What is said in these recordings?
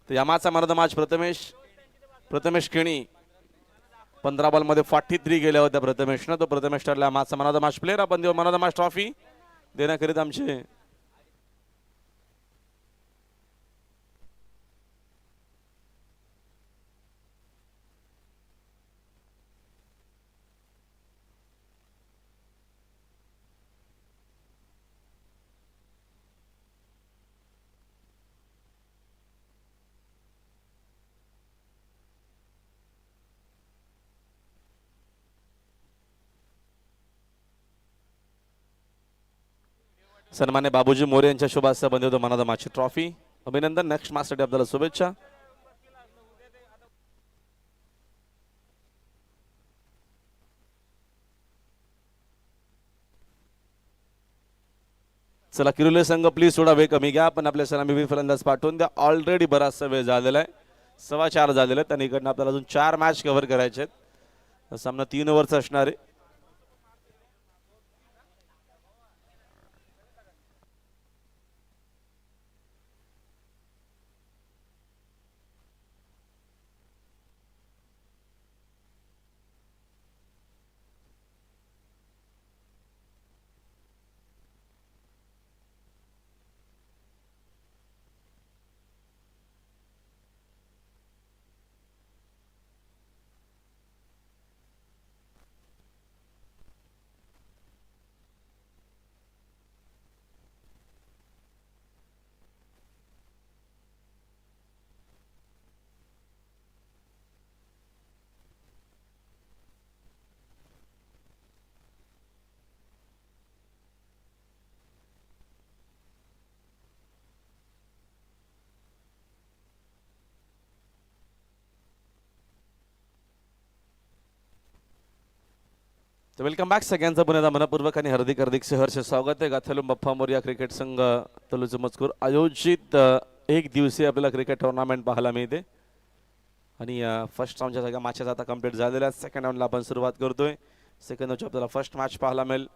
तर यामाचा man match Prathamesh Keni 15 बॉलमध्ये 43 गेल्या होत्या प्रथमेशनं. तो प्रथमेश ठरला यामाचा मॅन मॅच प्लेअर. आपण देऊ मॅन मॅच ट्रॉफी देण्याकरिता आमचे सन्मान्य बाबूजी मोरे यांच्या शुभ हस्ते बंद होतो मनादा माची ट्रॉफी. अभिनंदन. नेक्स्ट मॅच साठी आपल्याला शुभेच्छा. चला किरुले संघ प्लीज थोडा वेळ कमी घ्या. पण आपल्या सलामी फलंदाज पाठवून द्या. ऑलरेडी बराचसा वेळ झालेला आहे. 4:15 झालेला आहे. त्यांनी इकडनं आपल्याला अजून 4 मॅच कव्हर करायचे आहेत. सामना 3 ओव्हरचा असणार आहे. तर वेलकम बॅक. सगळ्यांचं पुन्हा मनपूर्वक आणि हार्दिक सहर्ष स्वागत आहे. गाथेलू बप्पा मोरिया क्रिकेट संघ तलूचं मजकूर आयोजित एक दिवसीय आपल्याला क्रिकेट टुर्नामेंट पाहायला मिळते. आणि फर्स्ट राऊंडच्या सगळ्या मॅचेस आता कंप्लीट झालेल्या आहेत. सेकंड राऊंडला आपण सुरुवात करतोय. सेकंड राऊंडची आपल्याला फर्स्ट मॅच पाहायला मिळेल.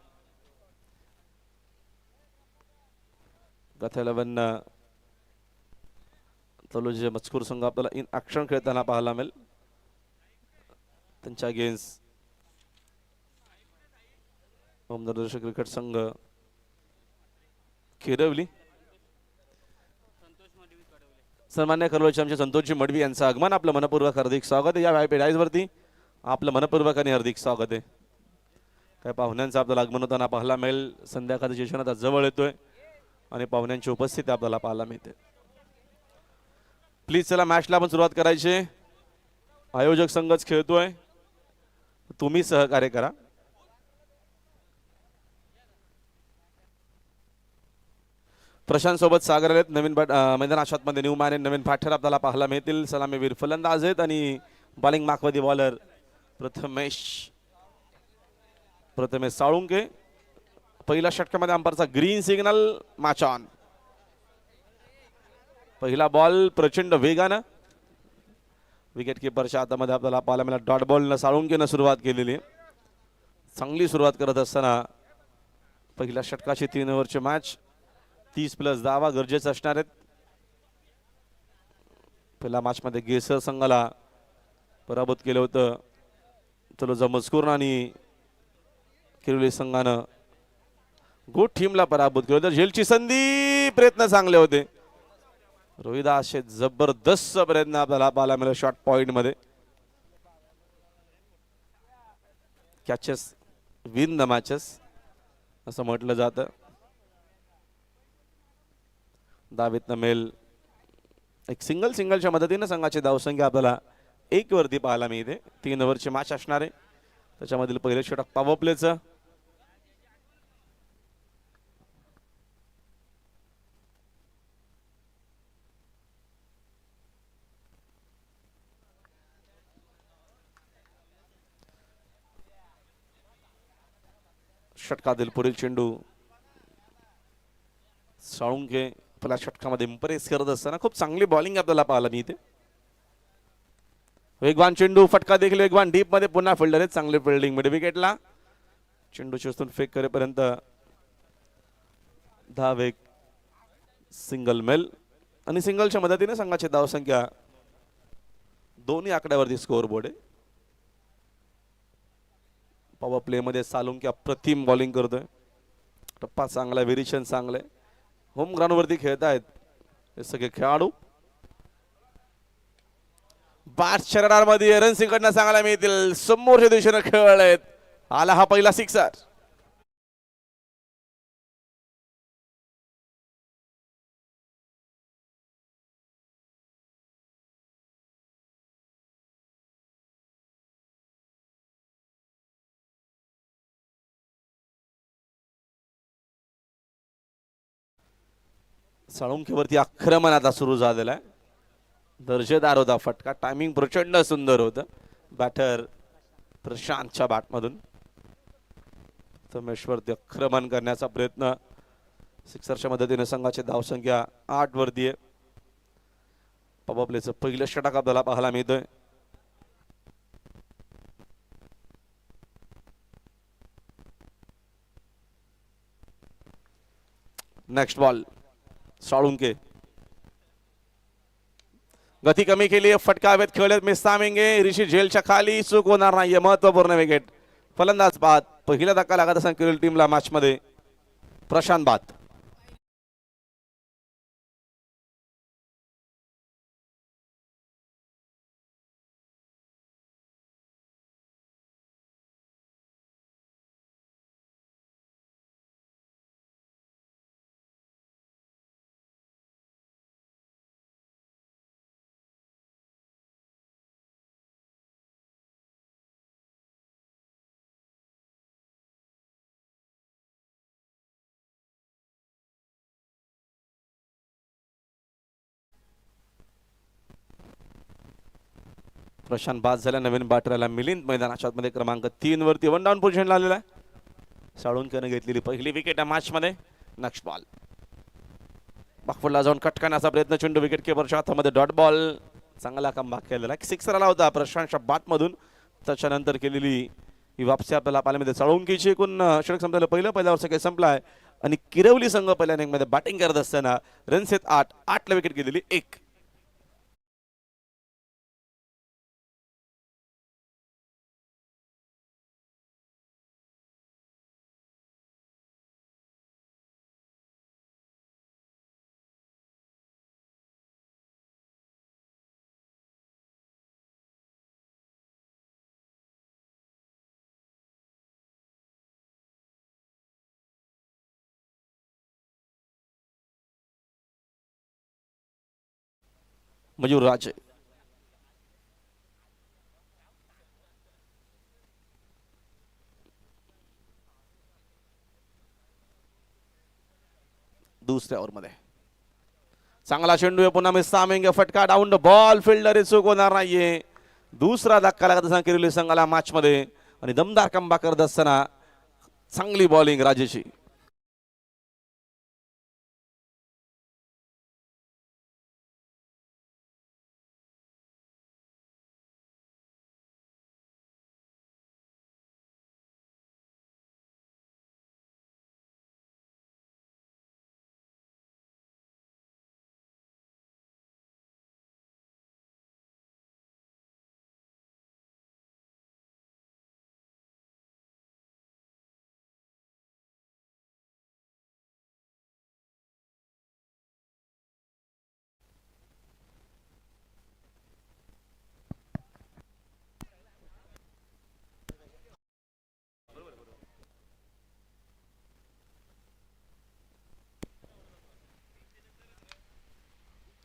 गाथा 11 तलूचे मजकूर संघ आपल्याला इन ॲक्शन खेळताना पाहायला मिळेल. त्यांच्या अगेन्स्ट ओमदर्शक क्रिकेट संघ किरवली. सन्मान्य करोळचे आमचे संतोषजी मडवी यांचं आगमन. आपलं मनपूर्वक हार्दिक स्वागत आहे. या डाईज वरती आपलं मनपूर्वक आणि हार्दिक स्वागत आहे. काय पाहुण्यांचं आपल्याला आगमन होताना पाहायला मिळेल. संध्याकाळचं जेवण आता जवळ येतोय आणि पाहुण्यांची उपस्थिती आपल्याला पाहायला मिळते. प्लीज चला मॅचला आपण सुरुवात करायची. आयोजक संघच खेळतोय. तुम्ही सहकार्य करा. प्रशांत सोबत सागर आहेत. नवीन मैदान आशातमध्ये न्यू मॅन नवीन पाठर आपल्याला पाहायला मिळतील. सलामीवीर फलंदाज आहेत आणि बॉलिंग मार्कमध्ये बॉलर प्रथमेश साळुंके. पहिल्या षटकामध्ये अंपायरचा ग्रीन सिग्नल. Match on. पहिला बॉल प्रचंड वेगानं विकेट किपरच्या हातामध्ये आपल्याला पाहायला मिळाला. डॉट बॉलनं साळुंकेनं सुरुवात केलेली आहे. चांगली सुरुवात करत असताना पहिल्या षटकाची 3 ओव्हरची मॅच 30+ धावा गरजेचं असणार आहेत. पहिल्या मॅचमध्ये गेसर संघाला पराभूत केलं होतं. तलोजा मजकूर आणि किरोली संघानं गुड टीमला पराभूत केलं होतं. झेलची संधी. प्रयत्न चांगले होते. रोहिदास जबरदस्त प्रयत्न आपल्याला पाहायला मिळाला. शॉर्ट पॉइंट मध्ये कॅचेस विन द मॅचेस असं म्हटलं जातं. दावेतनं मेल एक सिंगलच्या मदतीने संघाची धावसंख्या आपल्याला 1 वरती पाहायला मिळते. 3 ओव्हरची मॅच असणार आहे. त्याच्यामधील पहिले षटक पॉवर प्लेचं. षटकातील पुढील चेंडू साळुंके पहिल्या षटकामध्ये इम्प्रेस करत असताना खूप चांगली बॉलिंग आपल्याला पाहायला मिळते. वेगवान चेंडू. फटका देखील वेगवान. डीप मध्ये पुन्हा फिल्डर आहेत. चांगली फिल्डिंग मिड विकेटला. चेंडू चेस्तून फेक करेपर्यंत धाव एक सिंगल मेल. आणि सिंगलच्या मदतीने संघाची धावसंख्या दोन्ही आकड्यावरती स्कोअर बोर्ड आहे. पॉवर प्ले मध्ये सालुंके अप्रतिम बॉलिंग करतोय. टप्पा चांगला, व्हेरिएशन चांगलं आहे. होम ग्राउंड वरती खेळत आहेत हे सगळे खेळाडू. बादच्या रडारमध्ये रन सिंकडनं चांगला मिळतील. समोरच्या दिशेने खेळ आहेत. आला हा पहिला सिक्सर. साळुंखेवरती आक्रमण आता सुरू झालेलं आहे. दर्जेदार होता फटका. टायमिंग प्रचंड सुंदर होतं. बॅटर प्रशांतच्या बॅटमधून तमेश्वरती आक्रमण करण्याचा प्रयत्न. सिक्सरच्या मदतीने संघाची धावसंख्या 8 वरती आहे. पॉवर प्लेचं पहिलं षटक आपल्याला पाहायला मिळतोय. Next ball Salunke. गती कमी केली. फटका हवेत खेळत मिस्तामिंगे. ऋषी झेलच्या खाली चूक होणार नाहीये. महत्वपूर्ण विकेट. फलंदाज बाद. पहिला धक्का लागत असेल केरळ टीमला मॅच मध्ये. प्रशांत बाद. प्रशांत बाद झाल्या. नवीन बॅटरला मिलिंद मैदानाच्या आतमध्ये क्रमांक 3 वरती 1 डाऊन पोझिशन आलेला आहे. साळुंकेने घेतलेली पहिली विकेट या मॅच मध्ये. नेक्स्ट बॉल बाकफुटला जाऊन कट करण्याचा प्रयत्न. चेंडू विकेट किपरच्या हातामध्ये. Dot ball. चांगला कमबॅक केलेला. एक सिक्सर आला होता प्रशांतच्या बॅटमधून. त्याच्यानंतर केलेली ही वापसी आपल्याला पाहायला मिळते. साळुंकेची एकूण षटक संपलेलं पहिलं. पहिल्या वर्ष काही संपलाय आणि किरवली संघ पहिल्या इनिंगमध्ये बॅटिंग करत असताना रन्स आहेत 8 विकेट गेलेली 1. मयूर राजे. दुसऱ्या ओव्हरमध्ये चांगला चेंडू आहे. पुन्हा मिस्तामिंगे. फटका डाऊन द बॉल. फिल्डर चूक होणार नाहीये. दुसरा धक्का लागत असताना किरवली संघाला मॅच मध्ये आणि दमदार कमबॅक करत असताना चांगली बॉलिंग राजेची.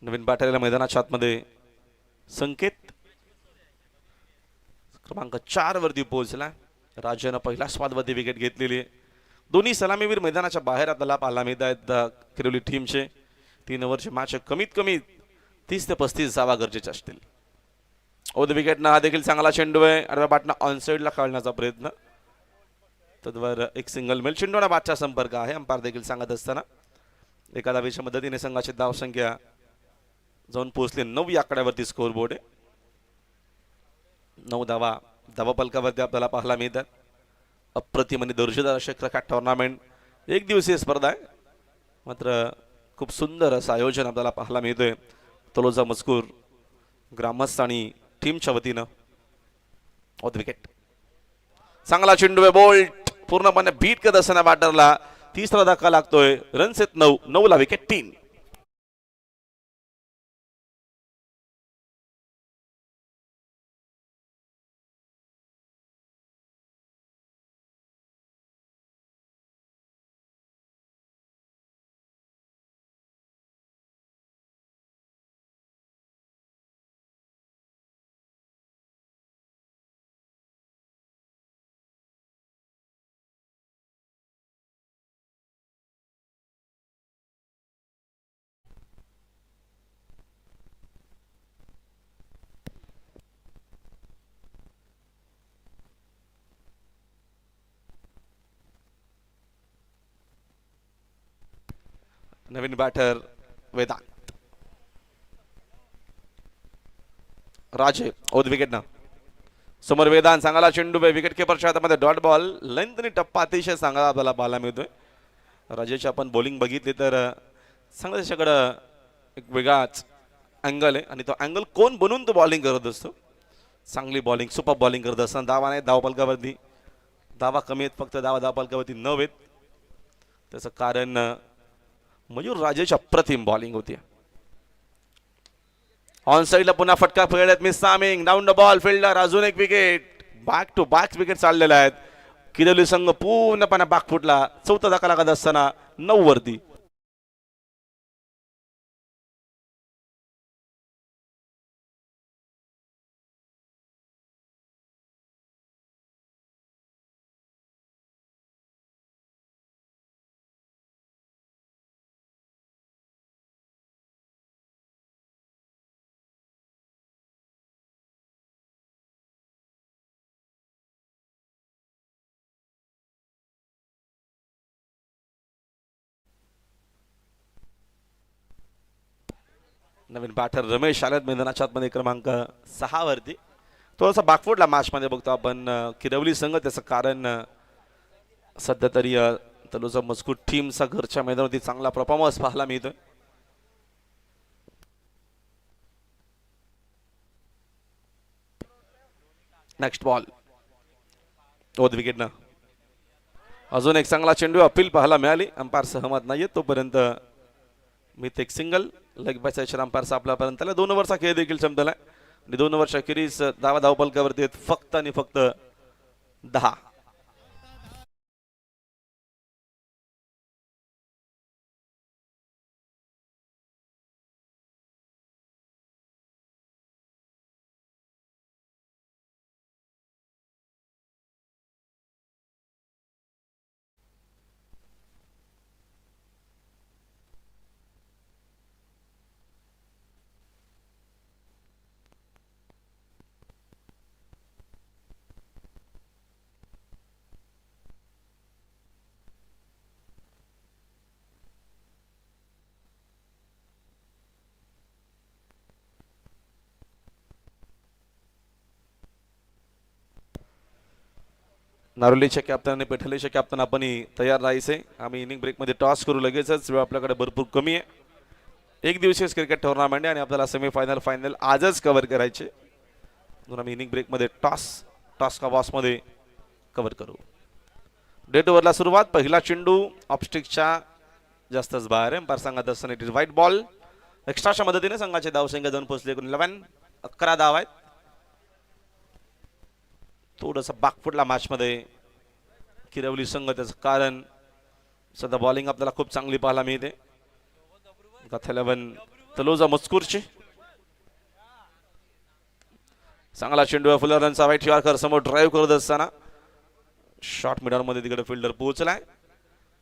नवीन बॅटरला मैदानाच्या आतमध्ये संकेत क्रमांक 4 वरती पोहोचला. राजानं पहिला स्वादवरती विकेट घेतलेली. दोन्ही सलामीवीर मैदानाच्या बाहेर आपल्याला पाहायला मिळत आहेत किरवली टीमचे. 3 ओव्हरचे मॅच कमीत कमी 30 ते 35 धावा गरजेचे असतील. ओद विकेटनं हा देखील चांगला चेंडू आहे. आडव्या बॅटनं ऑनसाइडला खेळण्याचा प्रयत्न. तद्वार एक सिंगल मेल. चेंडूला बॅटचा संपर्क आहे अंपायर देखील सांगत असताना. एका धावेच्या मदतीने संघाची धावसंख्या जाऊन पोहोचले 9 या आकड्यावरती स्कोअर बोर्ड आहे. 9 धावा धावाफलकावरती आपल्याला पाहायला मिळतात. अप्रतिम आणि दर्जेदार अशी क्रिकेट टुर्नामेंट एक दिवसीय स्पर्धा आहे. मात्र खूप सुंदर असं आयोजन आपल्याला पाहायला मिळतोय तलोजा मजकूर ग्रामस्थ आणि टीमच्या वतीनं. ऑफ द विकेट चांगला चेंडू आहे, बोल्ट पूर्णपणे बीट करत असताना बॅटरला तिसरा धक्का लागतोय. रन्स आहेत 9 ला विकेट 3. नवीन बॅटर वेदांत राजे ओद विकेट ना समोर वेदांत चांगला चेंडू विकेट किपरच्या हातामध्ये डॉट बॉल लेंथनी टप्पा अतिशय चांगला आपल्याला पाहायला मिळतोय. राजेची आपण बॉलिंग बघितली तर चांगलं त्याच्याकडं एक वेगळाच अँगल आहे आणि तो अँगल कोण बनवून तो बॉलिंग करत असतो. चांगली बॉलिंग सुपर बॉलिंग करत असताना धावा नाही, धावपलकावरती धावा कमी आहेत, फक्त धावपलकावरती 9 आहेत. त्याचं कारण मयूर राजेची अप्रतिम बॉलिंग होती. ऑन साइडला पुन्हा फटका खेळत miss something down the ball fielder अजून एक wicket. Back to back wicket चाललेला आहेत. किरवली संघ पूर्णपणे बाग फुटला. चौथा धक्का लागत असताना 9 वरती. नवीन बॅटर रमेश आलेत मैदानाच्या आतमध्ये क्रमांक 6 वरती. थोडासा बाकफुटला मॅच मध्ये बघतो आपण किरवली संघ. त्याचं कारण सध्या तरी तलोजा मजकूर टीमचा घरच्या मैदानावरती चांगला परफॉर्मन्स पाहायला मिळतोय. नेक्स्ट बॉल ओद विकेट ना अजून एक चांगला चेंडू अपील पाहायला मिळाली. अंपायर सहमत नाहीये तोपर्यंत मी एक सिंगल लेग बाय अंपायरचा आपल्यापर्यंत 2 ओव्हरचा खेळ देखील संपला आणि 2 ओव्हरच्या अखेरीस धावपलकावरती फक्त आणि फक्त 10. नारोलीचे कॅप्टन आणि पेठलेचे कॅप्टन आपण तयार राहायचे. आम्ही इनिंग ब्रेक मध्ये टॉस करू लगेचच. वेळ आपल्याकडे भरपूर कमी आहे. एक दिवसीय क्रिकेट टुर्नामेंट आहे आणि आपल्याला सेमीफायनल फायनल आजच कव्हर करायचे. म्हणून आम्ही इनिंग ब्रेक मध्ये टॉस का बॉस मध्ये कव्हर करू. डेट ओव्हरला सुरुवात. पहिला चेंडू ऑफस्टिकच्या जास्तच बाहेर आहे. अंपायर सांगत असताना इट इज व्हाईट बॉल. एक्स्ट्राच्या मदतीने संघाचे धावसंख्या जाऊन पोहोचले 11 धाव आहेत. थोडंसं बाकफुटला मॅच मध्ये किरवली संघ. त्याचं कारण सध्या बॉलिंग आपल्याला खूप चांगली पाहायला मिळते. 11 तलोजा मजकूरची. चांगला चेंडू फुलरनचा वाईट यॉर्कर समोर ड्राईव्ह करत असताना शॉर्ट मिडल मध्ये तिकडे फिल्डर पोहोचलाय.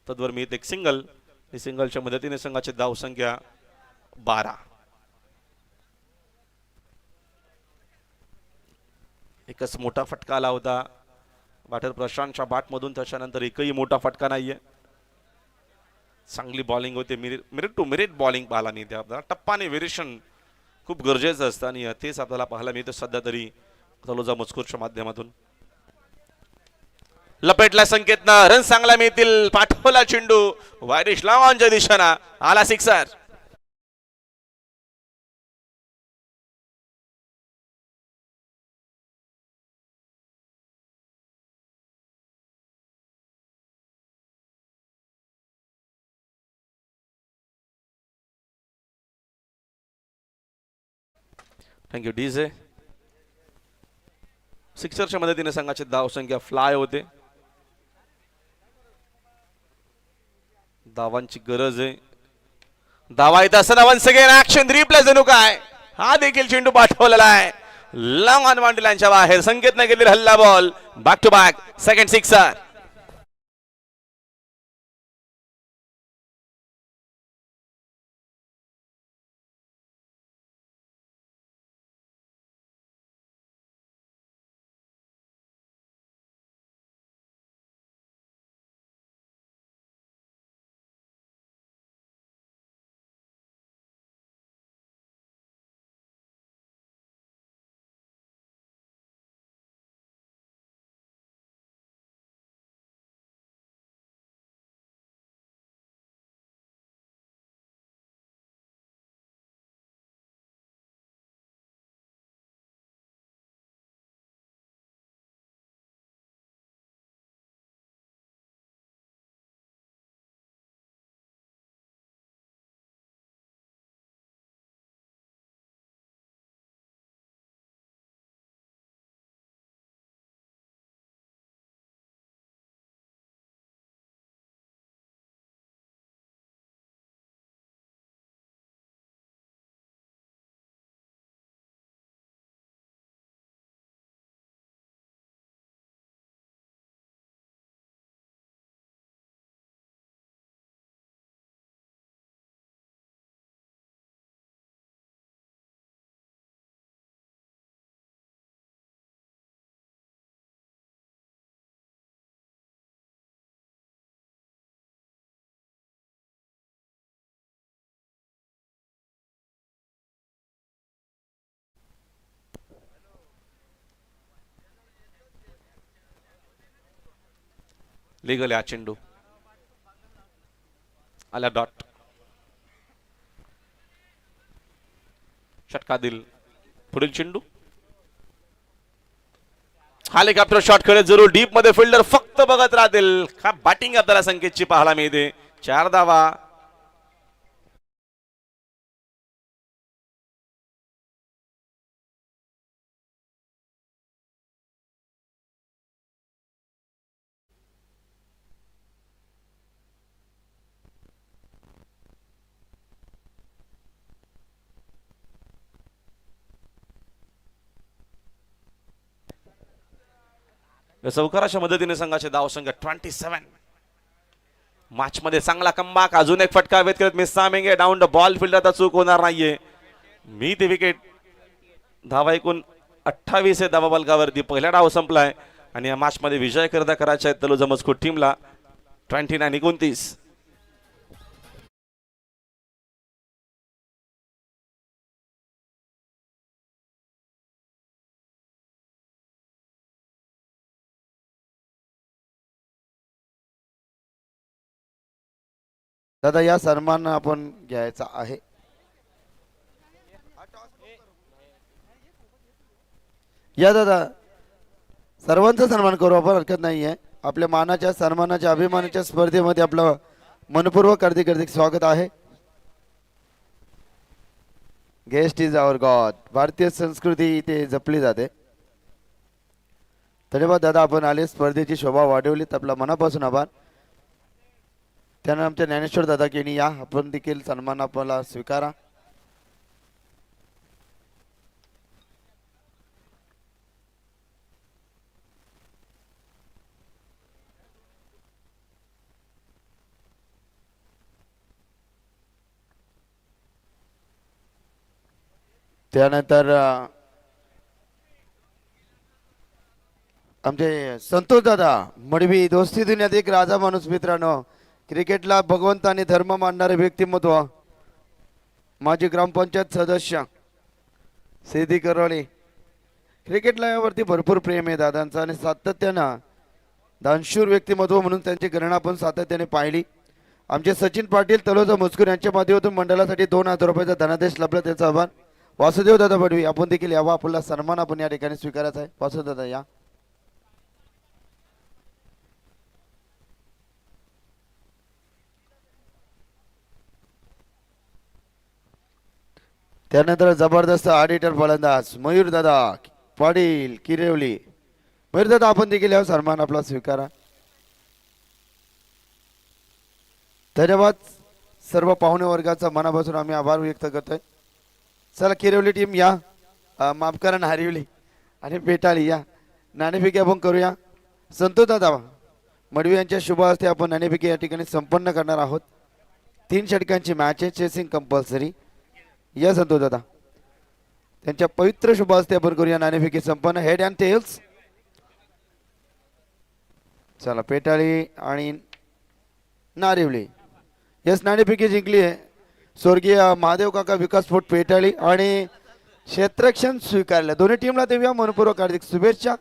तद्वर मी एक सिंगल. सिंगलच्या मदतीने संघाची धावसंख्या 12. एकच मोठा फटका आला होता बॅटर प्रशांतच्या बॅटमधून. त्याच्यानंतर एकही मोठा फटका नाहीये. चांगली बॉलिंग होते. मिनिट टू मिनिट बॉलिंग पाहायला मिळते आपल्याला. टप्पाने व्हेरिएशन खूप गरजेचं असतं आणि तेच आपल्याला पाहायला मिळतं सध्या तरी तलोजा मजकूरच्या माध्यमातून. लपेटला संकेतनं रन चांगला मिळतील. पाठवला चेंडू वायरिश लावांच्या दिशेनं आला सिक्सर. Thank you DJ. सिक्सरच्या मदतीने संघाची धावसंख्या फ्लाय होते. धावांची गरज आहे. धावा येत असताना वन्स अगेन ऍक्शन रिप्ले जणू काय. हा देखील चेंडू पाठवलेला आहे लॉंग ऑन बाउंड्रीच्या बाहेर. संकेतने गेलेला हल्ला ball. Back to back second sixer. Legal या चेंडू आला डॉट. षटका दिल. पुढील चेंडू हेलिकॉप्टर शॉट खेळत जरूर डीप मध्ये फिल्डर फक्त बघत राहतील. का बॅटिंग आपल्याला संकेतची पाहायला मिळते. 4 धावा. चौकाराच्या मदतीने संघाचे धावसंख्या 27. मॅच मध्ये चांगला कमबॅक. अजून एक फटका वेध करत मिस सामेंगे डाऊन द बॉल. फिल्डर आता चूक होणार नाहीये. मी ते विकेट. धावा एकूण 28 आहे धावा बलकावरती. पहिला डाव संपलाय आणि या मॅच मध्ये विजय करता करायचा आहे तलोजा मजकूर टीमला. 29-29. दादा या सन्मान आपण घ्यायचा आहे. या दादा सर्वांचा सन्मान करू आपण. हरकत नाही आहे. आपल्या मानाच्या सन्मानाच्या अभिमानाच्या स्पर्धेमध्ये आपलं मनपूर्वक हार्दिक हार्दिक स्वागत आहे. Guest is our god. भारतीय संस्कृती इथे जपली जाते. धन्यवाद दादा आपण आले. स्पर्धेची शोभा वाढवलीत. आपला मनापासून आभार. त्यानंतर आमच्या ज्ञानेश्वर दादा केनी या. आपण देखील सन्मान आपल्याला स्वीकारा. त्यानंतर आमचे संतोष दादा मडवी. दोस्ती दुनियात एक राजा माणूस. मित्रांनो क्रिकेटला भगवंताने धर्म मानणारे व्यक्तिमत्व. माजी ग्रामपंचायत सदस्य सिद्धी करवली. क्रिकेटला यावरती भरपूर प्रेम आहे दादांचं आणि सातत्यानं दानशूर व्यक्तिमत्व म्हणून त्यांची गणना आपण सातत्याने पाहिली. आमचे सचिन पाटील तलोजा मजकूर यांच्या माध्यमातून मंडळासाठी 2,000 रुपयाचा धनादेश लाभला, त्यांचा आभार. वासुदेव दादा पडवी आपण देखील यावा, आपला सन्मान आपण या ठिकाणी स्वीकारायचा आहे. वासुदेव दादा या. त्यानंतर जबरदस्त ऑडिटर फलंदाज मयूर दादा पाटील किरेवली. मयूर दादा आपण देखील या सन्मान आपला स्वीकारा. धन्यवाद. सर्व पाहुणे वर्गाचा मनापासून आम्ही आभार व्यक्त करतोय. चला किरेवली टीम या, माफ करा नारिवली आणि पेटाळी या. नाणेफेकी आपण करूया. संतोष दादा मडवी यांच्या शुभ हस्ते आपण नाणेफेकी या ठिकाणी संपन्न करणार आहोत. 3 षटकांची मॅच आहे, चेसिंग कंपल्सरी. या संतोष दादा त्यांच्या पवित्र शुभ हस्ते आपण करूया नाणेफेकी संपन्न. Head and tails. चला पेटाळी आणि नारिवली. यस नाणेफेकी जिंकली आहे स्वर्गीय महादेव काका विकास फोर्ट पेटाळी आणि क्षेत्ररक्षण स्वीकारलं. दोन्ही टीमला देऊया मनपूर्वक हार्दिक शुभेच्छा.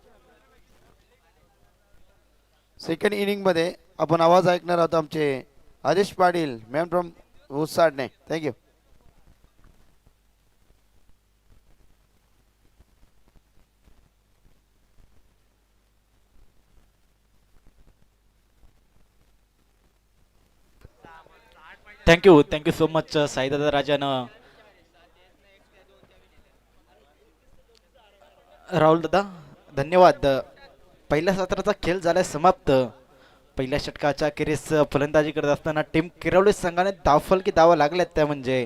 सेकंड इनिंग मध्ये आपण आवाज ऐकणार आहोत आमचे आदेश पाटील मॅन फ्रॉम उसाडणे. थँक्यू. थँक्यू सो मच साईदादा राजन. राहुल दादा धन्यवाद. पहिल्या सत्राचा खेळ झालाय समाप्त. पहिल्या षटकाच्या अखेरीस फलंदाजी करत असताना टीम किरवली संघाने धावफलकी धावा लागल्यात, त्या म्हणजे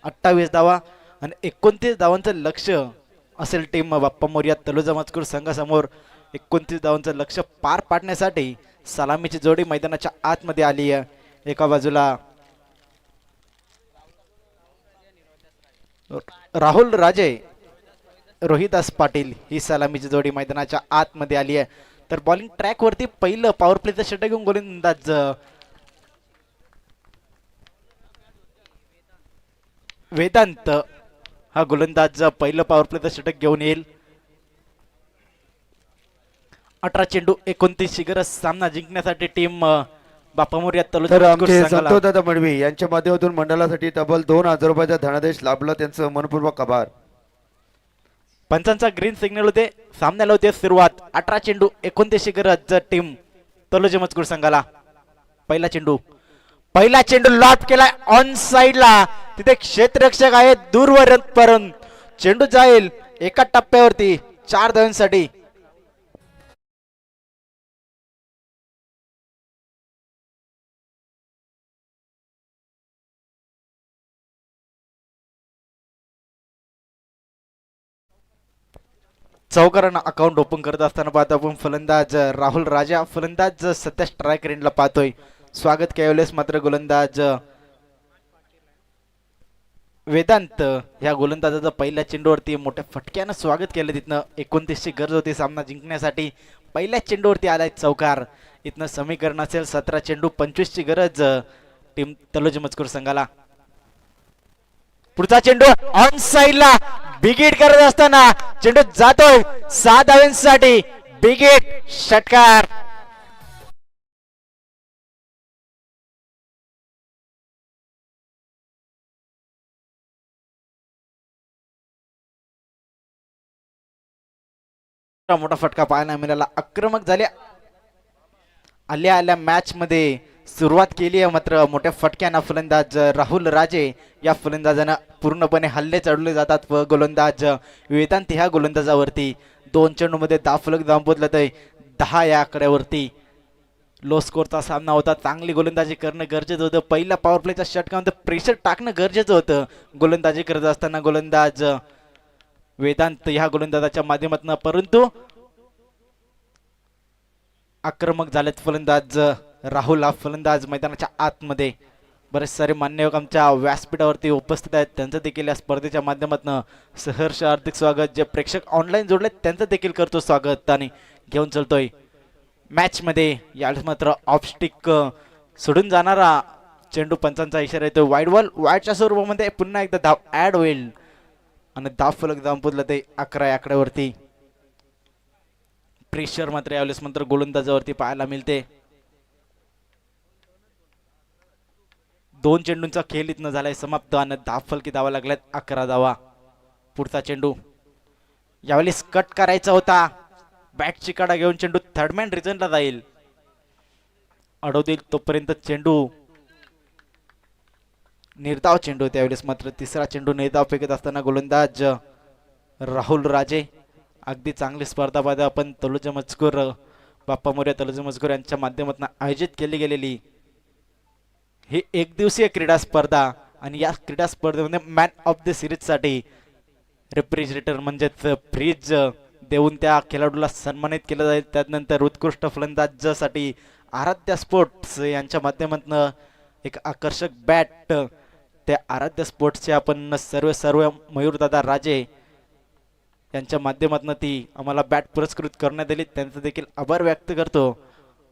28 धावा आणि 29 धावांचं लक्ष असेल टीम बाप्पा मोरया तलोजा मजकूर संघासमोर. 29 धावांचं लक्ष पार पाडण्यासाठी सलामीची जोडी मैदानाच्या आतमध्ये आली आहे. एका बाजूला राहुल राजे रोहिदास पाटील ही सलामीची जोडी मैदानाच्या आतमध्ये आली आहे. तर बॉलिंग ट्रॅक वरती पहिलं पॉवर प्लेचं षटक घेऊन गोलंदाज वेदांत हा गोलंदाज पहिलं पॉवर प्लेचं षटक घेऊन येईल. 18 चेंडू 29 गरज सामना जिंकण्यासाठी टीम बाप्पा मोरया तर तलोजा आमचे संघाला संतोष दादा मडवी यांच्या माध्यमातून मंडळासाठी तब्बल 2,000 रुपयाचा धनादेश लाभला, त्यांचं मनपूर्वक आभार. पंचांचा ग्रीन सिग्नल होते. सामन्याला होते सुरुवात. 18 चेंडू 29 गरज टीम तलोजा मजकूर संघाला. पहिला चेंडू लॉट केलाय ऑन साइडला. तिथे क्षेत्ररक्षक आहे दूरवर पर्यंत चेंडू जाईल एका टप्प्यावरती 4 धावांसाठी. चौकारांना अकाउंट ओपन करत असताना पाहतो आपण फलंदाज राहुल राजा. फलंदाज सध्या स्ट्राईक रेंजला पाहतोय. स्वागत केवलेस मात्र गोलंदाज वेदांत ह्या गोलंदाजाचं पहिल्या चेंडूवरती मोठ्या फटक्यानं स्वागत केलं. तिथनं 29ची गरज होती सामना जिंकण्यासाठी. पहिल्या चेंडूवरती आलाय चौकार. इथनं समीकरण असेल 17 चेंडू 25ची गरज टीम तलोजा मजकूर संघाला. पुढचा चेंडू ऑन साइडला बिगिट करत असताना चेंडू जातोय 7 धावांसाठी. बिगिट षटकार. मोठा फटका पाहायला मिळाला. आक्रमक झाले आल्या मॅच मध्ये सुरुवात केली आहे, मात्र मोठ्या फटक्यानं फलंदाज राहुल राजे या फलंदाजांना पूर्णपणे हल्ले चढवले जातात व गोलंदाज वेदांत ह्या गोलंदाजावरती 2 चेंडूमध्ये 10 फलक धाव पोहोचत आहे. 10 या आकड्यावरती लो स्कोरचा सामना होता. चांगली गोलंदाजी करणं गरजेचं होतं. पहिल्या पॉवर प्लेच्या षटकामध्ये प्रेशर टाकणं गरजेचं होतं गोलंदाजी करत असताना गोलंदाज वेदांत ह्या गोलंदाजाच्या माध्यमातून, परंतु आक्रमक झालेत फलंदाज राहुल. हा फलंदाज मैदानाच्या आतमध्ये. बरेच सारे मान्यवर आमच्या व्यासपीठावरती उपस्थित आहेत, त्यांचं देखील या स्पर्धेच्या माध्यमातून सहर्ष हार्दिक स्वागत. जे प्रेक्षक ऑनलाईन जोडलेत त्यांचं देखील करतो स्वागत आणि घेऊन चलतोय मॅच मध्ये. यावेळेस मात्र ऑफस्टिक सोडून जाणारा चेंडू पंचांचा इशारा येतो. वाईड बॉल वाईडच्या स्वरूपामध्ये पुन्हा एकदा धाव ऍड होईल आणि धाव फलक धाव पोचला ते 11 या आकड्यावरती. प्रेशर मात्र यावेळेस मात्र गोलंदाजावरती पाहायला मिळते. 2 चेंडूंचा खेळ इथनं झालाय समाप्त आणि फलकी धावा लागल्यात 11 धावा. पुढचा चेंडू यावेळेस कट करायचा होता. बॅटची कडा घेऊन चेंडू थर्डमॅन रिजनला जाईल. अडवतील तोपर्यंत चेंडू निर्धाव चेंडू त्यावेळेस मात्र तिसरा चेंडू निर्धाव फेकत असताना गोलंदाज राहुल राजे. अगदी चांगली स्पर्धा पाहता आपण तलोजा मजकूर बाप्पा मोर्या तलोजा मजकूर यांच्या माध्यमातून आयोजित केली गेलेली ही एक दिवसीय क्रीडा स्पर्धा आणि या क्रीडा स्पर्धेमध्ये मॅन ऑफ द सिरीज साठी रेफ्रिजरेटर म्हणजेच फ्रीज देऊन त्या खेळाडूला सन्मानित केलं जाईल. त्यानंतर उत्कृष्ट फलंदाजासाठी आराध्य स्पोर्ट्स यांच्या माध्यमातून एक आकर्षक बॅट त्या आराध्य स्पोर्ट्सचे आपण सर्व मयूरदादा राजे यांच्या माध्यमातून ती आम्हाला बॅट पुरस्कृत करण्यात आली. त्यांचं देखील आभार व्यक्त करतो.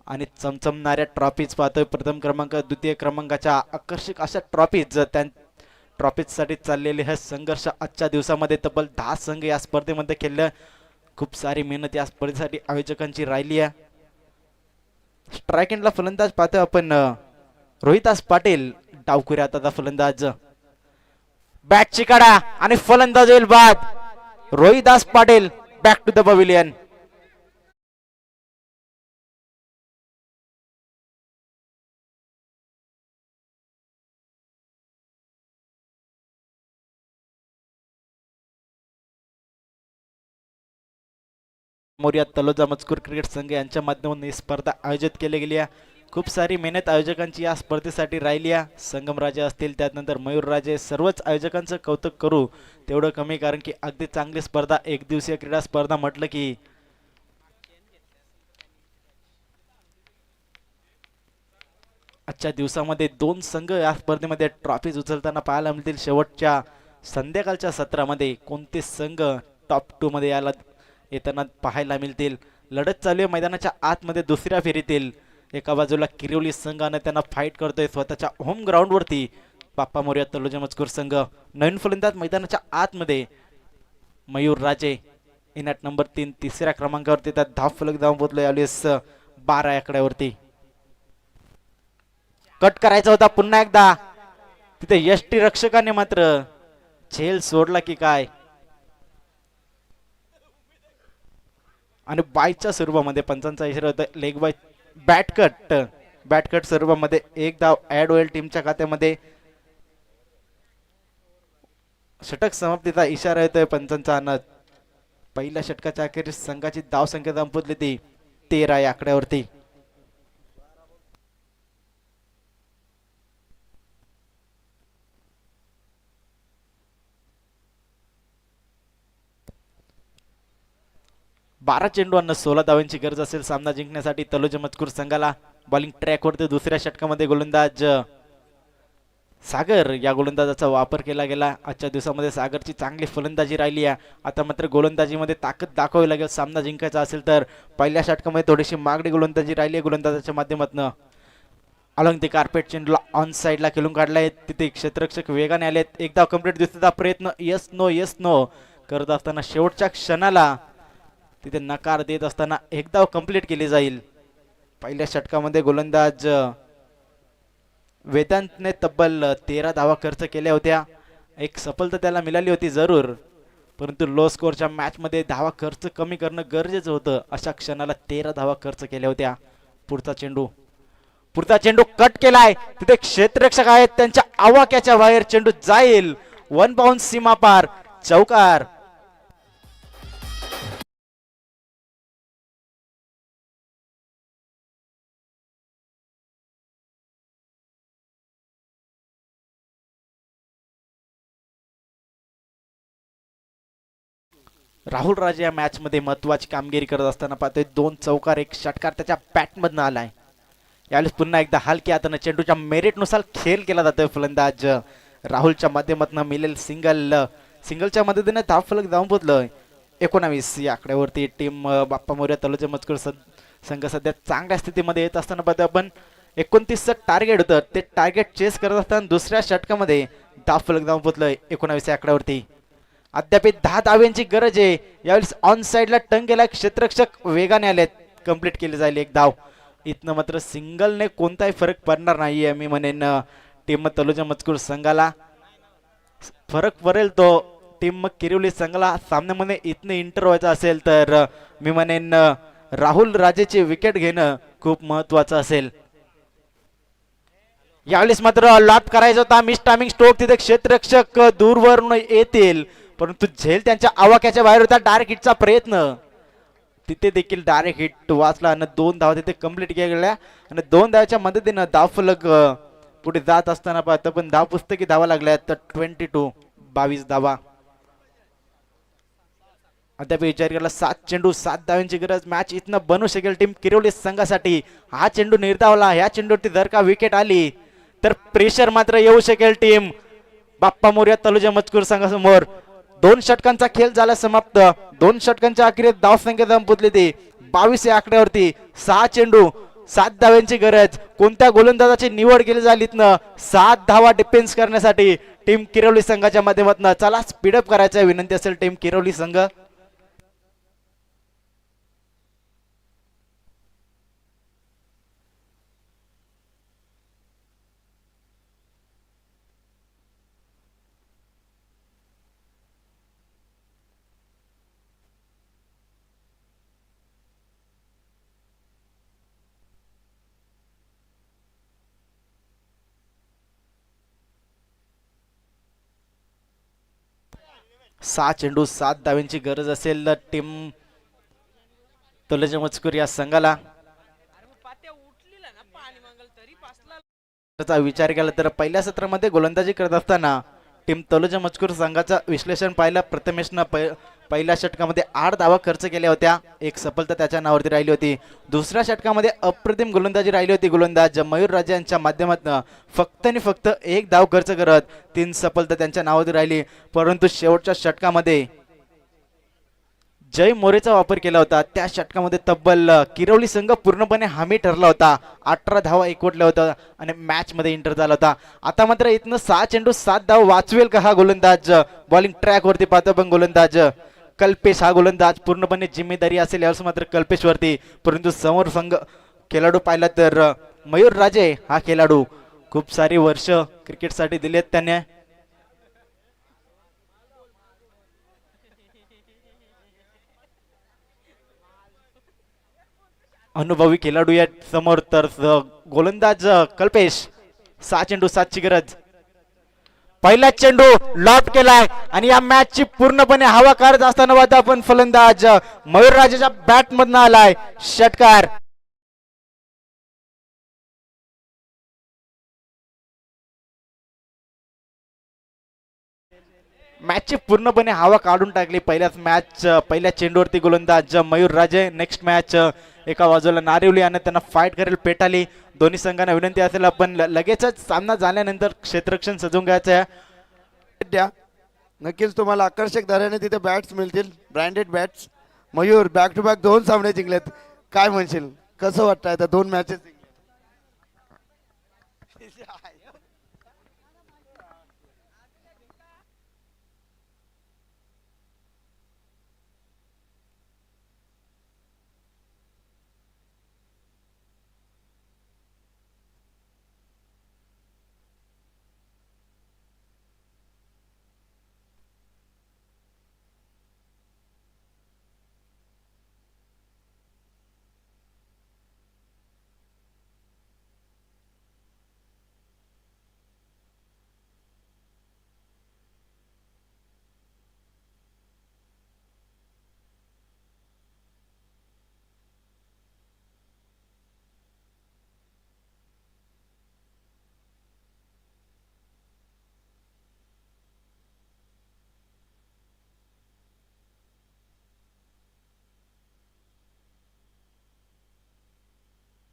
आणि चमचमणाऱ्या ट्रॉफीज पाहतोय. प्रथम क्रमांक द्वितीय क्रमांकाच्या आकर्षक अशा ट्रॉफीज त्या ट्रॉफीजसाठी चाललेले हे संघर्ष आजच्या दिवसामध्ये तब्बल 10 संघ या स्पर्धेमध्ये खेळले. खूप सारी मेहनत या स्पर्धेसाठी आयोजकांची राहिली आहे. स्ट्रायकिंगला फलंदाज पाहतोय आपण रोहिदास पाटील. डावखुऱ्या हाताचा फलंदाज. बॅटची काढा आणि फलंदाज येईल बाद. Rohidas Patil back to the pavilion. Morya Taloja मजकूर क्रिकेट संघ यांच्या माध्यमातून ही स्पर्धा आयोजित केली गेली आहे. खूप सारी मेहनत आयोजकांची या स्पर्धेसाठी राहिली आहे. संगमराजे असतील त्यानंतर मयूरराजे सर्वच आयोजकांचं कौतुक करू तेवढं कमी, कारण की अगदी चांगली स्पर्धा एक दिवसीय क्रीडा स्पर्धा म्हटलं की आजच्या दिवसामध्ये 2 संघ या स्पर्धेमध्ये ट्रॉफीज उचलताना पाहायला मिळतील. शेवटच्या संध्याकाळच्या सत्रामध्ये कोणते संघ टॉप 2 मध्ये याला येताना पाहायला मिळतील. लढत चालू आहे मैदानाच्या आतमध्ये दुसऱ्या फेरीतील. एका बाजूला किरिवली संघाने त्यांना फाईट करतोय स्वतःच्या होम ग्राउंड वरती. बाप्पा मोर्या तलोजा मजकूर संघ. नवीन फलंदाज मैदानाच्या आतमध्ये मयूर राजे इनॅट नंबर 3 तिसऱ्या क्रमांकावरती. त्या धाव फलक धाव पोहोचलो यावेळेस 12 आकड्यावरती. कट करायचा होता पुन्हा एकदा. तिथे यष्टी रक्षकाने मात्र झेल सोडला की काय. आणि बायच्या स्वरूपामध्ये पंचांचा इशारा होता लेग बाय. बॅटकट स्वरूपामध्ये 1 धाव ऍड होईल टीमच्या खात्यामध्ये. षटक समाप्तीचा इशारा येतोय पंचांचा. अनत पहिल्या षटकाच्या अखेरीस संघाची धाव संख्या संपवली ती 13 या आकड्यावरती. बारा चेंडूंना 16 धावांची गरज असेल सामना जिंकण्यासाठी तलोजा मजकूर संघाला. बॉलिंग ट्रॅकवरती दुसऱ्या षटकामध्ये गोलंदाज सागर या गोलंदाजाचा वापर केला गेला. आजच्या दिवसामध्ये सागरची चांगली फलंदाजी राहिली आहे. आता मात्र गोलंदाजीमध्ये ताकद दाखवावी लागेल सामना जिंकायचा असेल तर. पहिल्या षटकामध्ये थोडीशी मागणी गोलंदाजी राहिली आहे गोलंदाजाच्या माध्यमातून. अलॉंग द कार्पेट चेंडूला ऑन साईडला खेळून काढलाय. तिथे क्षेत्ररक्षक वेगाने आलेत. एकदा कंप्लीट दिसण्याचा प्रयत्न यस नो करत असताना शेवटच्या क्षणाला तिथे नकार देत असताना एकदा कंप्लीट केली जाईल. पहिल्या षटकामध्ये गोलंदाज वेदांतने तब्बल 13 धावा खर्च केल्या होत्या. एक सफलता त्याला मिळाली होती जरूर, परंतु लो स्कोरच्या मॅच मध्ये धावा खर्च कमी करणं गरजेचं होतं. अशा क्षणाला 13 धावा खर्च केल्या होत्या. पुढचा चेंडू कट केलाय. तिथे क्षेत्ररक्षक आहेत त्यांच्या आवाक्याच्या बाहेर चेंडू जाईल. 1 बाउंस सीमा पार. चौकार. राहुल राजे या मॅच मध्ये महत्वाची कामगिरी करत असताना पाहतोय 2 चौकार 1 षटकार त्याच्या बॅटमधनं आलाय. यावेळेस पुन्हा एकदा हलक्या हाताने चेंडूच्या मेरिटनुसार खेळ केला जातोय. फलंदाज राहुलच्या माध्यमातून मिळेल सिंगलच्या मदतीने धाव फलक धावून पोहोचलोय. 19 या आकड्यावरती टीम बाप्पा मोर्या तलोजा मजकूर संघ सध्या चांगल्या स्थितीमध्ये येत असताना पाहतोय आपण 29चं टार्गेट होतं. ते टार्गेट चेस करत असताना दुसऱ्या षटकामध्ये धाव फलक धावून पोहोचलोय 19 या आकड्यावरती. अद्याप 10 धाव्यांची गरज आहे. यावेळेस ऑन साइडला टंग गेला, क्षेत्ररक्षक वेगाने आलेत, कंप्लीट केली जाईल एक धाव. इथनं मात्र सिंगलने कोणताही फरक पडणार नाहीये. मी म्हणेन टीम तलोजा मजकूर संघाला फरक पडेल तो टीम किरिवली संघाला सामन्यामध्ये इथनं इंटर व्हायचं असेल तर मी म्हणेन राहुल राजेची विकेट घेणं खूप महत्वाचं असेल. यावेळेस मात्र लॉट करायचा होता, मिस टायमिंग स्ट्रोक, तिथे क्षेत्ररक्षक दूरवरून येतील परंतु झेल त्यांच्या आवाक्याच्या बाहेर होता. डायरेक्ट हिटचा प्रयत्न, तिथे देखील डायरेक्ट हिट वाचला आणि 2 धावा तिथे कंप्लीट केल्या गेल्या आणि 2 धावाच्या मदतीनं धावफलक पुढे जात असताना पाहतो पण धाव पुस्तकी धावा लागल्या तर 22 धावा. अद्याप विचार केला 7 चेंडू 7 धावांची गरज. मॅच इथनं बनू शकेल टीम किरिवली संघासाठी. हा चेंडू निर्धावला, ह्या चेंडूवरती जर का विकेट आली तर प्रेशर मात्र येऊ शकेल टीम बाप्पा मोर्या तलोजा मजकूर संघासमोर. 2 षटकांचा खेळ झाला समाप्त. 2 षटकांच्या अखेरीत धावसंख्या संपली ती 22 या आकड्यावरती. 6 चेंडू 7 धाव्यांची गरज. कोणत्या गोलंदाजाची निवड केली झाली इथनं 7 धावा डिफेन्स करण्यासाठी टीम किरवली संघाच्या माध्यमातून. चला स्पीडअप करायचा विनंती असेल टीम किरवली संघ. सहा चेंडू 7 धाव्यांची गरज असेल टीम तलोजा मजकूर या संघाला. त्याचा विचार केला तर पहिल्या सत्रामध्ये गोलंदाजी करत असताना टीम तलोजा मजकूर संघाचा विश्लेषण पाहिलं. प्रथमेशनं पहिल्या षटकामध्ये 8 धावा खर्च केल्या होत्या, एक सफलता त्याच्या नावावरती राहिली होती. दुसऱ्या षटकामध्ये अप्रतिम गोलंदाजी राहिली होती गोलंदाज मयूर राजे यांच्या माध्यमातून. फक्त आणि फक्त 1 धाव खर्च करत 3 सफलता त्यांच्या नावावरती राहिली. परंतु शेवटच्या षटकामध्ये जय मोरेचा वापर केला होता. त्या षटकामध्ये तब्बल किरवली संघ पूर्णपणे हमी ठरला होता. 18 धावा एकवटल्या होत्या आणि मॅच मध्ये इंटर झाला होता. आता मात्र इथनं 6 चेंडू 7 धाव वाचवेल का हा गोलंदाज. बॉलिंग ट्रॅक वरती पाहतो पण गोलंदाज कल्पेश हा गोलंदाज पूर्णपणे जिम्मेदारी असेल यावेळेस मात्र कल्पेश वरती. परंतु समोर संघ खेळाडू पाहिला तर मयूर राजे हा खेळाडू खूप सारी वर्ष क्रिकेटसाठी दिलेत त्याने. अनुभवी खेळाडू या समोर तर गोलंदाज कल्पेश. 6 चेंडू 7 ची गरज. पहिला चेंडू लॉट केलाय आणि या मॅच ची पूर्णपणे हवा करत असताना वाटतं आपण फलंदाज मयूर राजेच्या बॅट मधनं आलाय षटकार. मॅच ची पूर्णपणे हवा काढून टाकली पहिल्या चेंडूवरती गोलंदाज मयूर राजे. नेक्स्ट मॅच एका बाजूला नारिवली आणि त्यांना फाईट करेल पेटाली. दोन्ही संघांना विनंती असेल आपण लगेचच सामना झाल्यानंतर क्षेत्ररक्षण सजवून घ्यायचं द्या. नक्कीच तुम्हाला आकर्षक दराने तिथे बॅट्स मिळतील, branded bats. Mayur back to back 2 सामने जिंकलेत, काय म्हणशील, कसं वाटतं आता 2 मॅचेस